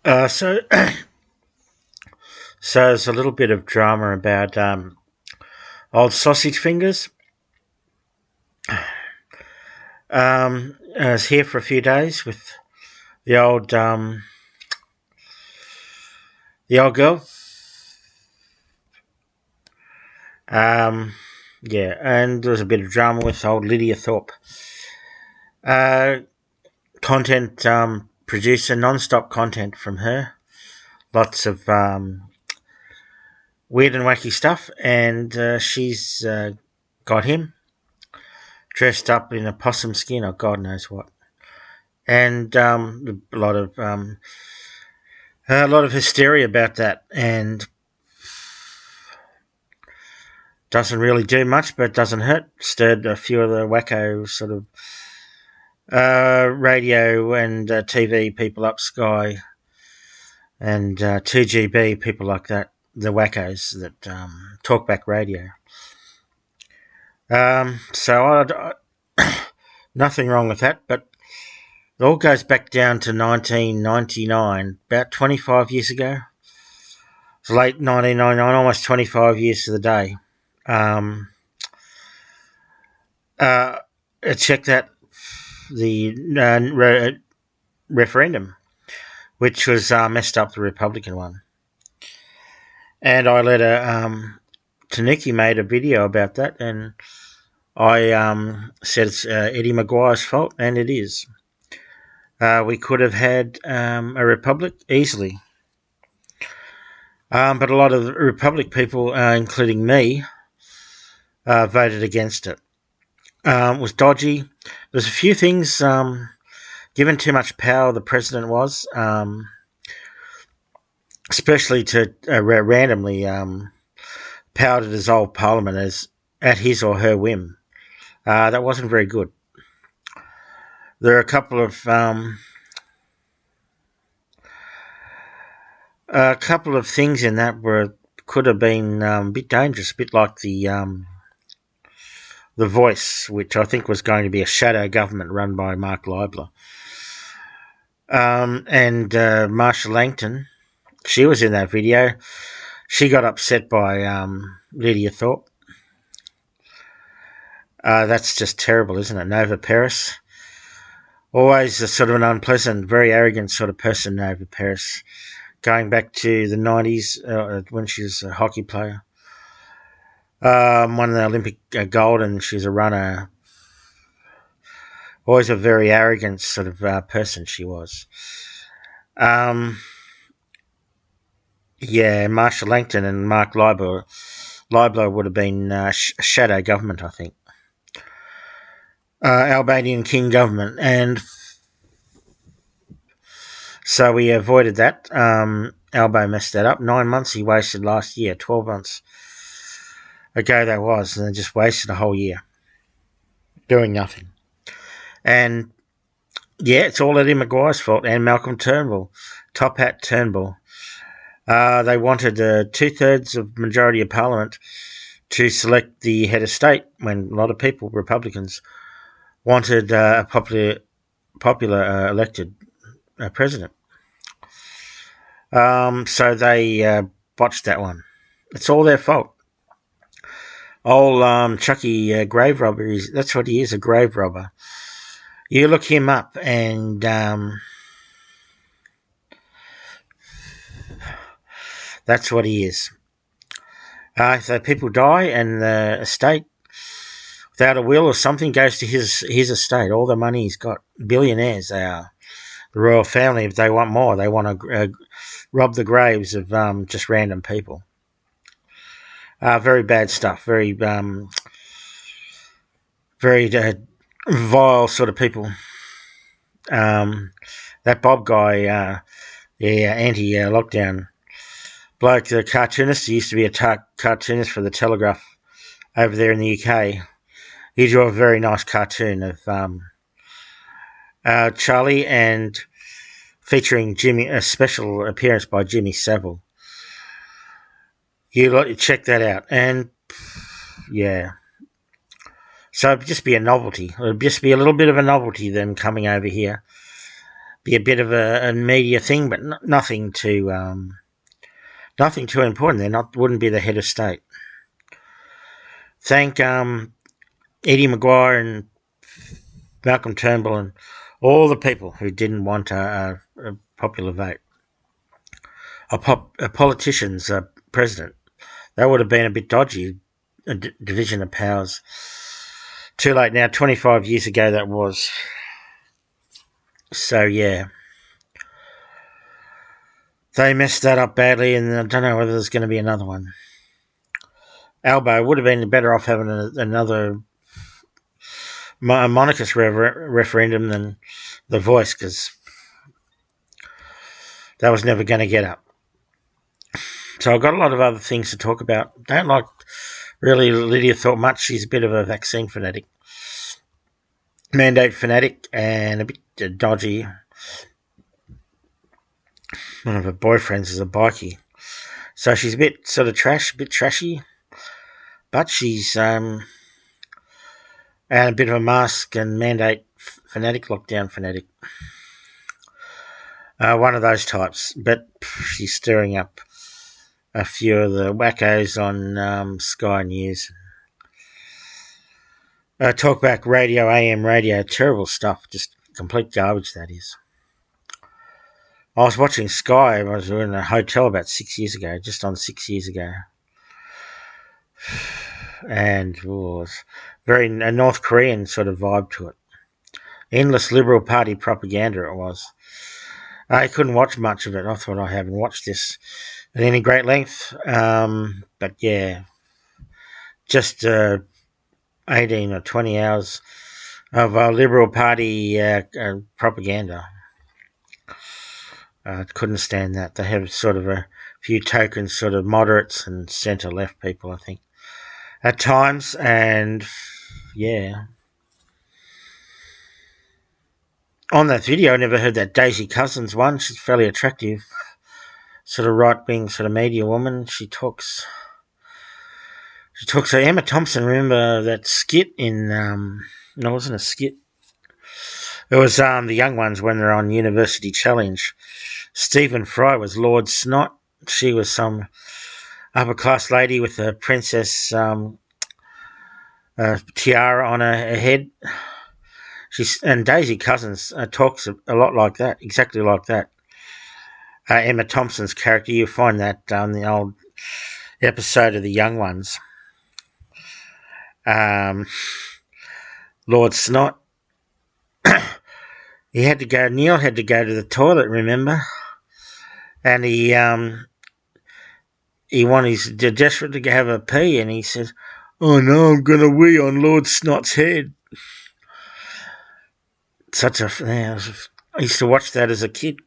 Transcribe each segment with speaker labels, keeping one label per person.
Speaker 1: So, so there's a little bit of drama about old sausage fingers. I was here for a few days with the old girl. Um, yeah, and there was a bit of drama with old Lydia Thorpe. Uh, content producer, non-stop content from her. Lots of weird and wacky stuff, and she's got him dressed up in a possum skin or God knows what, and a lot of hysteria about that, and doesn't really do much, but doesn't hurt. Stirred a few of the wacko sort of radio and TV people up, Sky and 2GB people like that, the wackos that talk back radio. Nothing wrong with that, but it all goes back down to 1999, about 25 years ago. It's late 1999, almost 25 years to the day. Um, uh, check that the referendum, which was messed up the Republican one. And I let Tanuki made a video about that, and I said it's Eddie McGuire's fault, and it is. We could have had a republic easily. But a lot of the Republic people, including me, voted against it. It was dodgy. There's a few things, given too much power the president was, especially to randomly power to dissolve parliament as at his or her whim. That wasn't very good. There are a couple of things in that were could have been a bit dangerous, a bit like the Voice, which I think was going to be a shadow government run by Mark Leibler. And Marsha Langton, she was in that video. She got upset by Lydia Thorpe. That's just terrible, isn't it? Nova Paris. Always a sort of an unpleasant, very arrogant sort of person, Nova Paris. Going back to the 90s when she was a hockey player. Won the Olympic gold, and she's a runner. Always a very arrogant sort of person she was. Yeah, Marshall Langton and Mark Leibler would have been shadow government, I think. Albanian King government, and so we avoided that. Albo messed that up. 9 months he wasted last year. 12 months ago that was, and they just wasted a whole year doing nothing. And yeah, it's all Eddie McGuire's fault and Malcolm Turnbull, Top Hat Turnbull. They wanted 2/3 of majority of Parliament to select the head of state when a lot of people, Republicans, wanted a popular elected president. So they botched that one. It's all their fault. Old Chucky grave robber, that's what he is, a grave robber. You look him up and that's what he is. So people die and the estate, without a will or something, goes to his estate. All the money he's got. Billionaires they are. The royal family, if they want more, they want to rob the graves of just random people. Very bad stuff. Very vile sort of people. That Bob guy, anti-lockdown bloke, the cartoonist, he used to be a cartoonist for the Telegraph over there in the UK. He drew a very nice cartoon of Charlie, and featuring Jimmy, a special appearance by Jimmy Savile. You check that out, and yeah. So it'd just be a novelty. It'd just be a little bit of a novelty, them coming over here. be a bit of a media thing, but nothing too important. Wouldn't be the head of state. Thank Eddie McGuire and Malcolm Turnbull and all the people who didn't want a popular vote. A politician's president. That would have been a bit dodgy, a division of powers. Too late now, 25 years ago that was. So, yeah. They messed that up badly, and I don't know whether there's going to be another one. Albo would have been better off having another monarchist referendum than the Voice, because that was never going to get up. So I've got a lot of other things to talk about. Don't like really Lidia Thorpe much. She's a bit of a vaccine fanatic, mandate fanatic, and a bit dodgy. One of her boyfriends is a bikie, so she's a bit sort of trashy, but she's and a bit of a mask and mandate fanatic, lockdown fanatic. One of those types, but she's stirring up a few of the wackos on Sky News. Talkback radio, AM radio, terrible stuff, just complete garbage that is. I was watching Sky, I was in a hotel about 6 years ago, just on 6 years ago. And it was very a North Korean sort of vibe to it. Endless Liberal Party propaganda it was. I couldn't watch much of it. I thought I haven't watched this at any great length. But yeah, just 18 or 20 hours of Liberal Party propaganda. Couldn't stand that. They have sort of a few token sort of moderates and centre-left people, I think, at times. And yeah. On that video, I never heard that Daisy Cousins one. She's fairly attractive, sort of right-wing sort of media woman. She talks. So Emma Thompson, remember that skit in? No, it wasn't a skit. It was the young ones when they're on University Challenge. Stephen Fry was Lord Snot. She was some upper-class lady with a princess tiara on her head. And Daisy Cousins talks a lot like that, exactly like that. Emma Thompson's character, you'll find that on the old episode of The Young Ones. Lord Snot. Neil had to go to the toilet, remember? And he he's desperate to have a pee, and he says, "Oh no, I'm going to wee on Lord Snot's head." I used to watch that as a kid,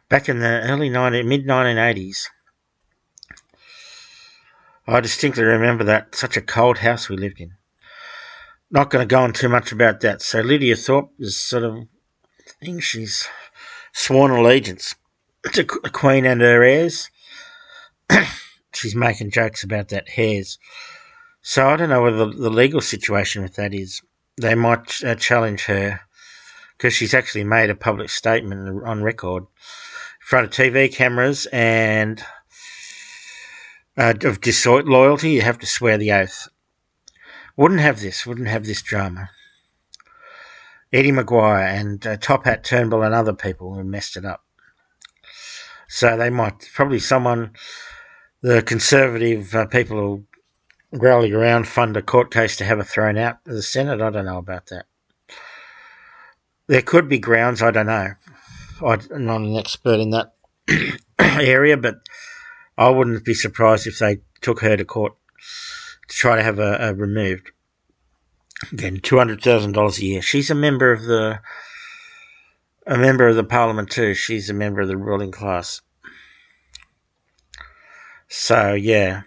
Speaker 1: back in the mid-1980s. I distinctly remember that. Such a cold house we lived in. Not going to go on too much about that. So Lidia Thorpe is sort of, I think she's sworn allegiance to the Queen and her heirs. She's making jokes about that heirs. So I don't know what the legal situation with that is. They might challenge her, because she's actually made a public statement on record in front of TV cameras, and of disloyalty, you have to swear the oath. Wouldn't have this drama. Eddie McGuire and Top Hat Turnbull and other people who messed it up. So they might, probably the Conservative people who rally around, fund a court case to have her thrown out of the Senate. I don't know about that. There could be grounds, I don't know. I'm not an expert in that area, but I wouldn't be surprised if they took her to court to try to have her removed. Again, $200,000 a year. She's a member of the parliament too. She's a member of the ruling class. So yeah,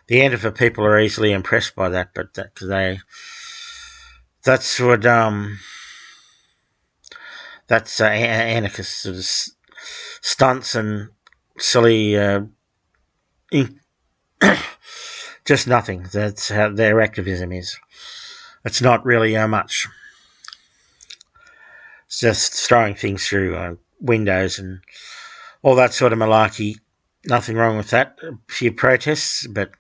Speaker 1: the Antifa people are easily impressed by that, but that's what that's anarchist sort of stunts and silly just nothing. That's how their activism is. It's not really much. just throwing things through windows and all that sort of malarkey. Nothing wrong with that. A few protests, but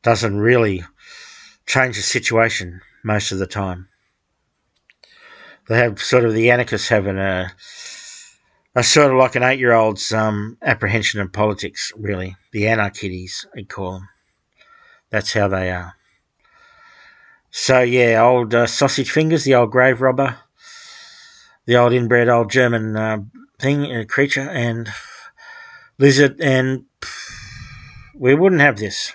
Speaker 1: doesn't really change the situation most of the time. They have sort of the anarchists having a sort of like an 8-year-old's apprehension of politics, really. The anarchitties, they call them. That's how they are. So, yeah, old sausage fingers, the old grave robber, the old inbred old German creature, and lizard, and we wouldn't have this.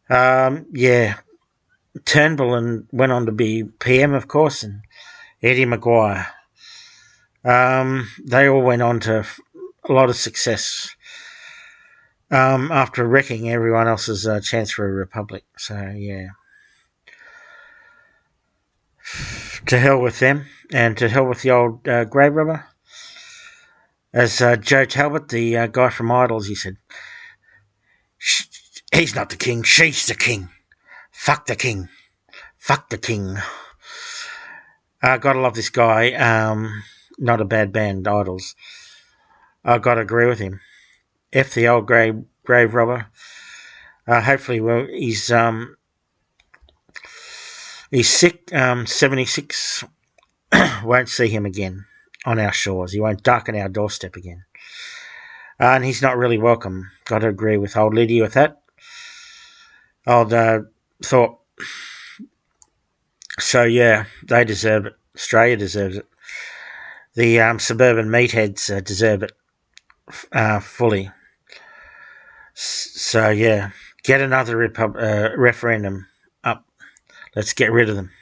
Speaker 1: Yeah, Turnbull and went on to be PM, of course, and Eddie McGuire. They all went on to a lot of success after wrecking everyone else's chance for a republic. So, yeah. To hell with them, and to hell with the old grave robber. As Joe Talbot, the guy from Idols, he said, he's not the king, she's the king. Fuck the king. Fuck the king. Gotta love this guy. Not a bad band, Idols. I gotta agree with him. F the old grave robber. Hopefully, well, he's sick. 76. Won't see him again on our shores. He won't darken our doorstep again. And he's not really welcome. Got to agree with old Lidia with that. Old Thorpe. So, yeah, they deserve it. Australia deserves it. The suburban meatheads deserve it fully. So, yeah, get another referendum up. Let's get rid of them.